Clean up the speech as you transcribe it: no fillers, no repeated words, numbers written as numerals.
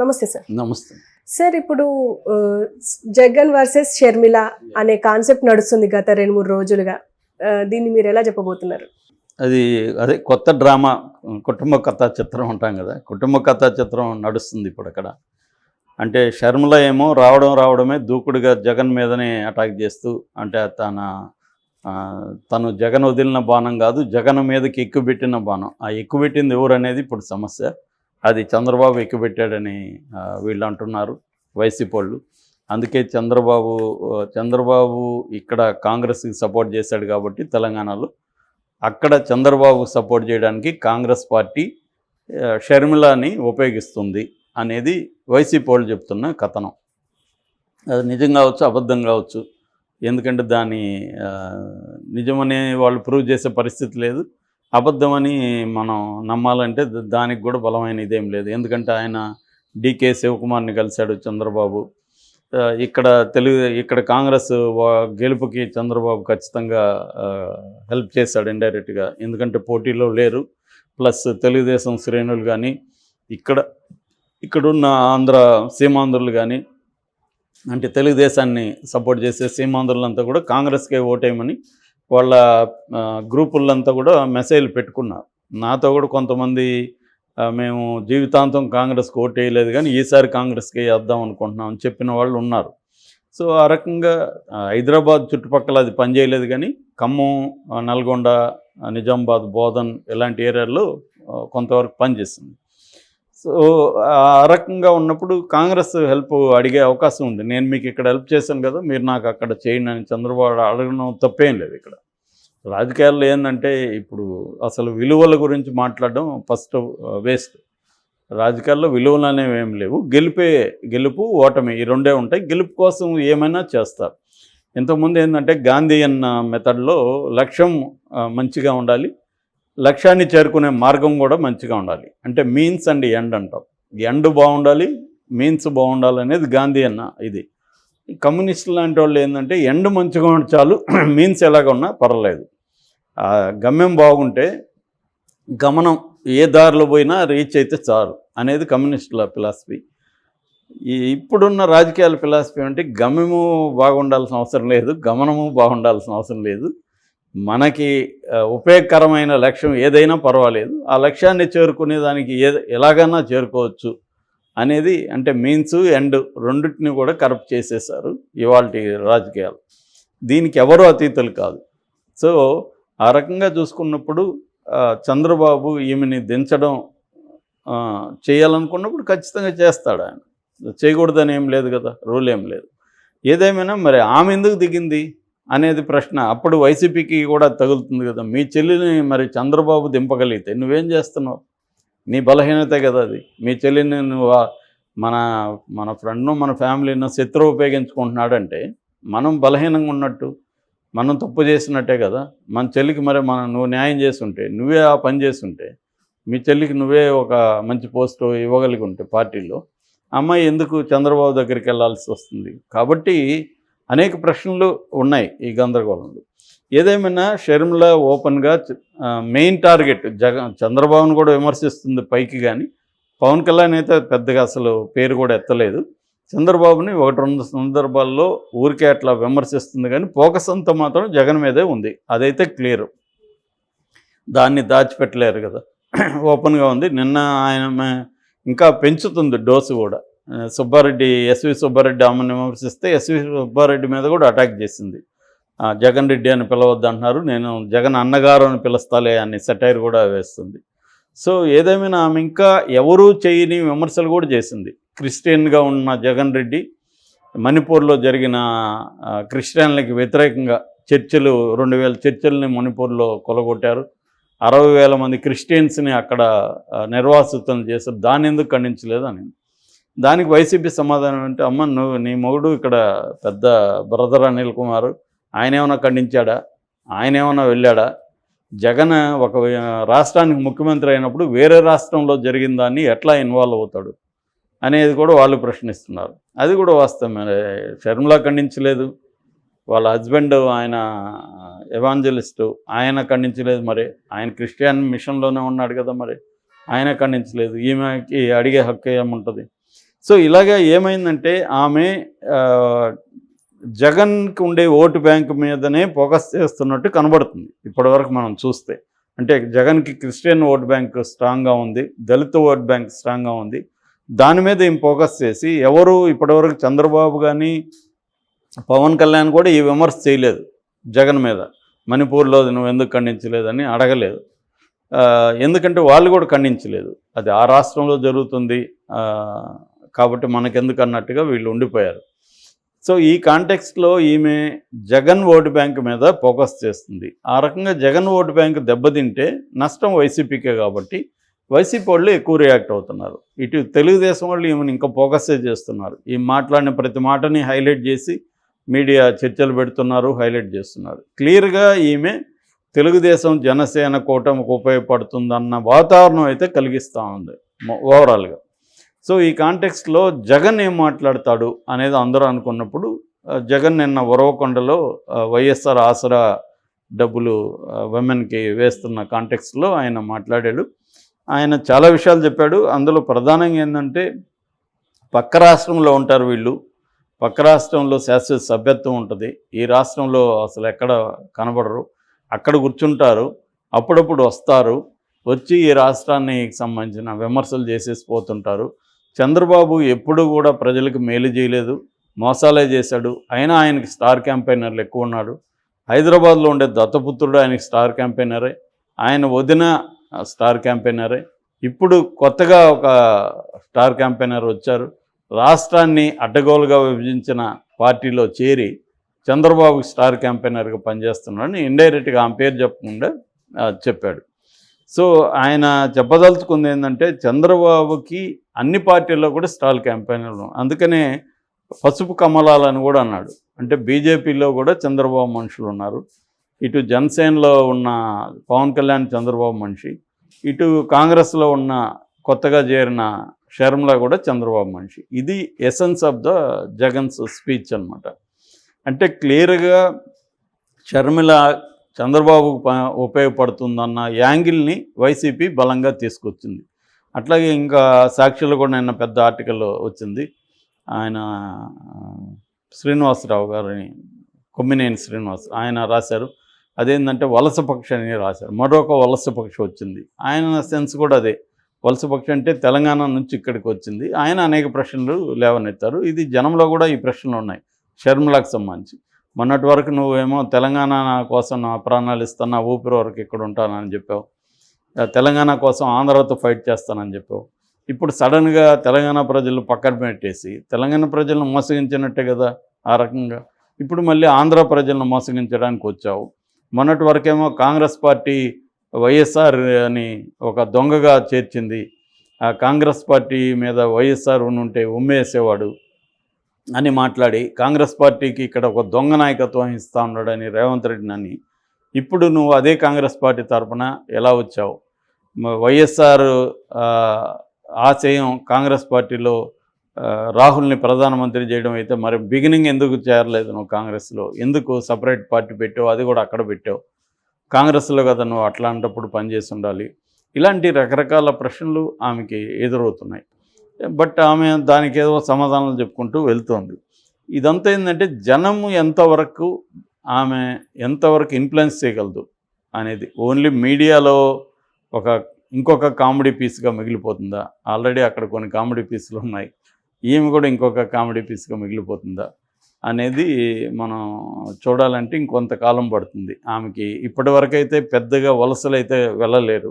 నమస్తే సార్. నమస్తే. సార్, ఇప్పుడు జగన్ వర్సెస్ షర్మిల అనే కాన్సెప్ట్ నడుస్తుంది గత 2-3 రోజులుగా. దీన్ని మీరు ఎలా చెప్పబోతున్నారు? అదే కొత్త డ్రామా, కుటుంబ కథా చిత్రం అంటాం కదా, కుటుంబ కథా చిత్రం నడుస్తుంది ఇప్పుడు అక్కడ. అంటే షర్మిల ఏమో రావడమే దూకుడుగా జగన్ మీదనే అటాక్ చేస్తూ, అంటే తను జగన్ వదిలిన బాణం కాదు, జగన్ మీదకి ఎక్కుపెట్టిన బాణం. ఆ ఎక్కుపెట్టింది ఎవరు అనేది ఇప్పుడు సమస్య. అది చంద్రబాబు ఎక్కుపెట్టాడని వీళ్ళు అంటున్నారు, వైసీపీ వాళ్ళు. అందుకే చంద్రబాబు ఇక్కడ కాంగ్రెస్కి సపోర్ట్ చేశాడు కాబట్టి తెలంగాణలో, అక్కడ చంద్రబాబు సపోర్ట్ చేయడానికి కాంగ్రెస్ పార్టీ షర్మిలని ఉపయోగిస్తుంది అనేది వైసీపీ వాళ్ళు చెప్తున్న కథనం. అది నిజం కావచ్చు, అబద్ధం కావచ్చు. ఎందుకంటే దాన్ని నిజమని వాళ్ళు ప్రూవ్ చేసే పరిస్థితి లేదు. అబద్ధమని మనం నమ్మాలంటే దానికి కూడా బలమైన ఇదేం లేదు. ఎందుకంటే ఆయన డీకే శివకుమార్ని కలిశాడు చంద్రబాబు. ఇక్కడ కాంగ్రెస్ గెలుపుకి చంద్రబాబు ఖచ్చితంగా హెల్ప్ చేశాడు ఇండైరెక్ట్గా. ఎందుకంటే పోటీలో లేరు. ప్లస్ తెలుగుదేశం శ్రేణులు కానీ ఇక్కడున్న సీమాంధ్రులు కానీ, అంటే తెలుగుదేశాన్ని సపోర్ట్ చేసే సీమాంధ్రులంతా కూడా కాంగ్రెస్కే ఓటేయమని వాళ్ళ గ్రూపులంతా కూడా మెసేజ్లు పెట్టుకున్నారు. నాతో కూడా కొంతమంది మేము జీవితాంతం కాంగ్రెస్కి ఓటేయలేదు కానీ ఈసారి కాంగ్రెస్కి వేద్దాం అనుకుంటున్నాం అని చెప్పిన వాళ్ళు ఉన్నారు. సో ఆ రకంగా హైదరాబాద్ చుట్టుపక్కల అది పనిచేయలేదు కానీ ఖమ్మం, నల్గొండ, నిజామాబాద్, బోధన్ ఇలాంటి ఏరియాల్లో కొంతవరకు పనిచేస్తుంది. సో ఆ రకంగా ఉన్నప్పుడు కాంగ్రెస్ హెల్ప్ అడిగే అవకాశం ఉంది. నేను మీకు ఇక్కడ హెల్ప్ చేశాను కదా, మీరు నాకు అక్కడ చేయండి అని చంద్రబాబు అడగడం తప్పేం లేదు. ఇక్కడ రాజకీయాల్లో ఏంటంటే ఇప్పుడు అసలు విలువల గురించి మాట్లాడడం ఫస్ట్ వేస్ట్. రాజకీయాల్లో విలువలు అనేవి ఏం లేవు. గెలుపు ఓటమి ఈ రెండే ఉంటాయి. గెలుపు కోసం ఏమైనా చేస్తారు. ఇంతకుముందు ఏంటంటే గాంధీయన్ మెథడ్లో లక్ష్యం మంచిగా ఉండాలి, లక్ష్యాన్ని చేరుకునే మార్గం కూడా మంచిగా ఉండాలి. అంటే మీన్స్ అండ్ ఎండ్ అంటాం. ఎండ్ బాగుండాలి, మీన్స్ బాగుండాలి అనేది గాంధీ ఇది. కమ్యూనిస్టులు లాంటి వాళ్ళు ఏంటంటే ఎండ్ మంచిగా ఉంటే చాలు, మీన్స్ ఎలాగ ఉన్నా పర్వాలేదు. గమ్యం బాగుంటే గమనం ఏ దారిలో పోయినా రీచ్ అయితే చాలు అనేది కమ్యూనిస్టుల ఫిలాసఫీ. ఇప్పుడున్న రాజకీయాల ఫిలాసఫీ అంటే గమ్యము బాగుండాల్సిన అవసరం లేదు, గమనము బాగుండాల్సిన అవసరం లేదు. మనకి ఉపయోగకరమైన లక్ష్యం ఏదైనా పర్వాలేదు, ఆ లక్ష్యాన్ని చేరుకునే దానికి ఎలాగైనా చేరుకోవచ్చు అనేది. అంటే మీన్స్ ఎండ్ రెండింటిని కూడా కరప్ట్ చేసేసారు ఇవాల్టి రాజకీయాలు. దీనికి ఎవరు అతీతులు కాదు. సో ఆ రకంగా చూసుకున్నప్పుడు చంద్రబాబు ఈమెని దించడం చేయాలనుకున్నప్పుడు ఖచ్చితంగా చేస్తాడు. ఆయన చేయకూడదని ఏం లేదు కదా, రూల్ ఏం లేదు. ఏదేమైనా మరి ఆమె ఎందుకు దిగింది అనేది ప్రశ్న అప్పుడు వైసీపీకి కూడా తగులుతుంది కదా. మీ చెల్లిని మరి చంద్రబాబు దింపగలిగితే నువ్వేం చేస్తున్నావు? నీ బలహీనతే కదా అది. మీ చెల్లిని నువ్వు మన ఫ్రెండ్ను, మన ఫ్యామిలీను శత్రువు ఉపయోగించుకుంటున్నాడంటే మనం బలహీనంగా ఉన్నట్టు, మనం తప్పు చేసినట్టే కదా. మన చెల్లికి మరి నువ్వు న్యాయం చేస్తుంటే, నువ్వే ఆ పని చేస్తుంటే, మీ చెల్లికి నువ్వే ఒక మంచి పోస్టు ఇవ్వగలిగి ఉంటే పార్టీలో, అమ్మాయి ఎందుకు చంద్రబాబు దగ్గరికి వెళ్ళాల్సి వస్తుంది? కాబట్టి అనేక ప్రశ్నలు ఉన్నాయి ఈ గందరగోళంలో. ఏదేమైనా షర్మిల ఓపెన్గా మెయిన్ టార్గెట్ చంద్రబాబును కూడా విమర్శిస్తుంది పైకి, కానీ పవన్ కళ్యాణ్ అయితే పెద్దగా అసలు పేరు కూడా ఎత్తలేదు. చంద్రబాబుని 1-2 సందర్భాల్లో ఊరికే అట్లా విమర్శిస్తుంది, కానీ ఫోకస్ అంతా మాత్రం జగన్ మీదే ఉంది. అదైతే క్లియర్, దాన్ని దాచిపెట్టలేరు కదా, ఓపెన్గా ఉంది. నిన్న ఆయన ఇంకా పెంచుతుంది డోసు కూడా. ఎస్వి సుబ్బారెడ్డి ఆమెను విమర్శిస్తే ఎస్వి సుబ్బారెడ్డి మీద కూడా అటాక్ చేసింది. జగన్ రెడ్డి అని పిలవద్దు అంటున్నారు, నేను జగన్ అన్నగారు అని పిలుస్తాలే అని సెటైర్ కూడా వేస్తుంది. సో ఏదేమైనా ఆమె ఇంకా ఎవరూ చేయని విమర్శలు కూడా చేసింది. క్రిస్టియన్గా ఉన్న జగన్ రెడ్డి మణిపూర్లో జరిగిన క్రిస్టియన్లకి వ్యతిరేకంగా 2000 చర్చిల్ని మణిపూర్లో కొలగొట్టారు. 60,000 మంది క్రిస్టియన్స్ని అక్కడ నిర్వాసితం చేశారు. దాన్ని ఎందుకు ఖండించలేదు అని. దానికి వైసీపీ సమాధానం అంటే, అమ్మ నీ మొగుడు ఇక్కడ పెద్ద బ్రదర్ అనిల్ కుమార్, ఆయన ఏమైనా ఖండించాడా? ఆయన ఏమైనా వెళ్ళాడా? జగన్ ఒక రాష్ట్రానికి ముఖ్యమంత్రి అయినప్పుడు వేరే రాష్ట్రంలో జరిగిన దాన్ని ఎట్లా ఇన్వాల్వ్ అవుతాడు అనేది కూడా వాళ్ళు ప్రశ్నిస్తున్నారు. అది కూడా వాస్తవమే. షర్మిల ఖండించలేదు, వాళ్ళ హస్బెండ్ ఆయన ఎవాంజలిస్టు, ఆయన ఖండించలేదు. మరి ఆయన క్రిస్టియన్ మిషన్లోనే ఉన్నాడు కదా, మరి ఆయన ఖండించలేదు. ఈమెకి అడిగే హక్కు ఏముంటుంది? సో ఇలాగా ఏమైందంటే ఆమె ఆ, జగన్కి ఉండే ఓటు బ్యాంక్ మీదనే ఫోకస్ చేస్తున్నట్టు కనబడుతుంది ఇప్పటివరకు మనం చూస్తే. అంటే జగన్కి క్రిస్టియన్ ఓట్ బ్యాంక్ స్ట్రాంగ్గా ఉంది, దళిత ఓట్ బ్యాంక్ స్ట్రాంగ్గా ఉంది. దాని మీద ఏం ఫోకస్ చేసి ఎవరు ఇప్పటివరకు చంద్రబాబు కానీ పవన్ కళ్యాణ్ కూడా ఈ విమర్శ చేయలేదు జగన్ మీద. మణిపూర్లో నువ్వు ఎందుకు ఖండించలేదని అడగలేదు. ఎందుకంటే వాళ్ళు కూడా ఖండించలేదు. అది ఆ రాష్ట్రంలో జరుగుతుంది కాబట్టి మనకెందుకు అన్నట్టుగా వీళ్ళు ఉండిపోయారు. సో ఈ కాంటెక్స్ట్లో ఈమె జగన్ ఓటు బ్యాంక్ మీద ఫోకస్ చేస్తుంది. ఆ రకంగా జగన్ ఓటు బ్యాంక్ దెబ్బతింటే నష్టం వైసీపీకే కాబట్టి వైసీపీ వాళ్ళు ఎక్కువ రియాక్ట్ అవుతున్నారు. ఇటు తెలుగుదేశం వాళ్ళు ఈమెను ఇంకా ఫోకస్సే చేస్తున్నారు. ఈ మాట్లాడిన ప్రతి మాటని హైలైట్ చేసి మీడియా చర్చలు పెడుతున్నారు, హైలైట్ చేస్తున్నారు. క్లియర్గా ఈమె తెలుగుదేశం జనసేన కూటమికి ఉపయోగపడుతుందన్న వాతావరణం అయితే కలిగిస్తూ ఉంది ఓవరాల్గా. సో ఈ కాంటెక్స్ట్లో జగన్ ఏం మాట్లాడతాడు అనేది అందరూ అనుకున్నప్పుడు జగన్ నిన్న ఉరవకొండలో వైఎస్ఆర్ ఆసరా డబ్బులు విమెన్కి వేస్తున్న కాంటెక్స్ట్లో ఆయన మాట్లాడాడు. ఆయన చాలా విషయాలు చెప్పాడు. అందులో ప్రధానంగా ఏంటంటే పక్క రాష్ట్రంలో ఉంటారు వీళ్ళు, పక్క రాష్ట్రంలో శాశ్వత సభ్యత్వం ఉంటుంది, ఈ రాష్ట్రంలో అసలు ఎక్కడ కనబడరు, అక్కడ కూర్చుంటారు, అప్పుడప్పుడు వస్తారు, వచ్చి ఈ రాష్ట్రానికి సంబంధించిన విమర్శలు చేసేసి పోతుంటారు. చంద్రబాబు ఎప్పుడు కూడా ప్రజలకు మేలు చేయలేదు, మోసాలే చేశాడు. అయినా ఆయనకి స్టార్ క్యాంపెయినర్లు ఎక్కువ ఉన్నాడు. హైదరాబాద్లో ఉండే దత్తపుత్రుడు ఆయనకి స్టార్ క్యాంపెయినరే, ఆయన వదిన స్టార్ క్యాంపెయినరే. ఇప్పుడు కొత్తగా ఒక స్టార్ క్యాంపెయినర్ వచ్చారు. రాష్ట్రాన్ని అడ్డగోలుగా విభజించిన పార్టీలో చేరి చంద్రబాబుకి స్టార్ క్యాంపెయినర్గా పనిచేస్తున్నాడని ఇండైరెక్ట్గా ఆమె పేరు చెప్పకుండా చెప్పాడు. సో ఆయన చెప్పదలుచుకుంది ఏంటంటే చంద్రబాబుకి అన్ని పార్టీల్లో కూడా స్టార్ క్యాంపెయినర్లు, అందుకనే పసుపు కమలాలని కూడా అన్నాడు. అంటే బీజేపీలో కూడా చంద్రబాబు మనుషులు ఉన్నారు, ఇటు జనసేనలో ఉన్న పవన్ కళ్యాణ్ చంద్రబాబు మనిషి, ఇటు కాంగ్రెస్లో ఉన్న కొత్తగా చేరిన షర్మిల కూడా చంద్రబాబు మనిషి. ఇది essence of the Jagan's speech అన్నమాట. అంటే క్లియర్గా షర్మిల చంద్రబాబుకు ఉపయోగపడుతుందన్న యాంగిల్ని వైసీపీ బలంగా తీసుకొచ్చింది. అట్లాగే ఇంకా సాక్షిలో కూడా నిన్న పెద్ద ఆర్టికల్ వచ్చింది. ఆయన శ్రీనివాసరావు గారిని, కొమ్మినేని శ్రీనివాస్ ఆయన రాశారు. అదేంటంటే వలస పక్షి అని రాశారు. మరొక వలస పక్షి వచ్చింది. ఆయన సెన్స్ కూడా అదే, వలస పక్షి అంటే తెలంగాణ నుంచి ఇక్కడికి వచ్చింది. ఆయన అనేక ప్రశ్నలు లేవనెత్తారు. ఇది జనంలో కూడా ఈ ప్రశ్నలు ఉన్నాయి షర్మిలకు సంబంధించి. మొన్నటి వరకు నువ్వేమో తెలంగాణ కోసం నా ప్రాణాలు ఇస్తాను, ఊపిరి వరకు ఇక్కడ ఉంటానని చెప్పావు, తెలంగాణ కోసం ఆంధ్రతో ఫైట్ చేస్తానని చెప్పావు. ఇప్పుడు సడన్గా తెలంగాణ ప్రజలు పక్కన పెట్టేసి తెలంగాణ ప్రజలను మోసగించినట్టే కదా ఆ రకంగా. ఇప్పుడు మళ్ళీ ఆంధ్ర ప్రజలను మోసగించడానికి వచ్చావు. మొన్నటి వరకేమో కాంగ్రెస్ పార్టీ వైఎస్ఆర్ అని ఒక దొంగగా చేర్చింది, ఆ కాంగ్రెస్ పార్టీ మీద వైఎస్ఆర్ ఉంటే ఉమ్మేసేవాడు అని మాట్లాడి కాంగ్రెస్ పార్టీకి ఇక్కడ ఒక దొంగ నాయకత్వం ఇస్తూ ఉన్నాడని రేవంత్ రెడ్డిని అని. ఇప్పుడు నువ్వు అదే కాంగ్రెస్ పార్టీ తరఫున ఎలా వచ్చావు? వైఎస్ఆర్ ఆశయం కాంగ్రెస్ పార్టీలో రాహుల్ని ప్రధానమంత్రి చేయడం అయితే మరి బిగినింగ్ ఎందుకు చేరలేదు నువ్వు కాంగ్రెస్లో? ఎందుకు సపరేట్ పార్టీ పెట్టావు? అది కూడా అక్కడ పెట్టావు. కాంగ్రెస్లో కదా నువ్వు అట్లాంటప్పుడు పనిచేసి ఉండాలి. ఇలాంటి రకరకాల ప్రశ్నలు ఆమెకి ఎదురవుతున్నాయి. బట్ ఆమె దానికి ఏదో సమాధానాలు చెప్పుకుంటూ వెళ్తోంది. ఇదంతా ఏంటంటే జనము ఎంతవరకు ఆమె ఇన్ఫ్లుయెన్స్ చేయగలదు అనేది. ఓన్లీ మీడియాలో ఇంకొక కామెడీ పీస్గా మిగిలిపోతుందా? ఆల్రెడీ అక్కడ కొన్ని కామెడీ పీసులు ఉన్నాయి, ఈమె కూడా ఇంకొక కామెడీ పీస్గా మిగిలిపోతుందా అనేది మనం చూడాలంటే ఇంకొంతకాలం పడుతుంది. ఆమెకి ఇప్పటివరకైతే పెద్దగా వలసలు అయితే వెళ్ళలేరు.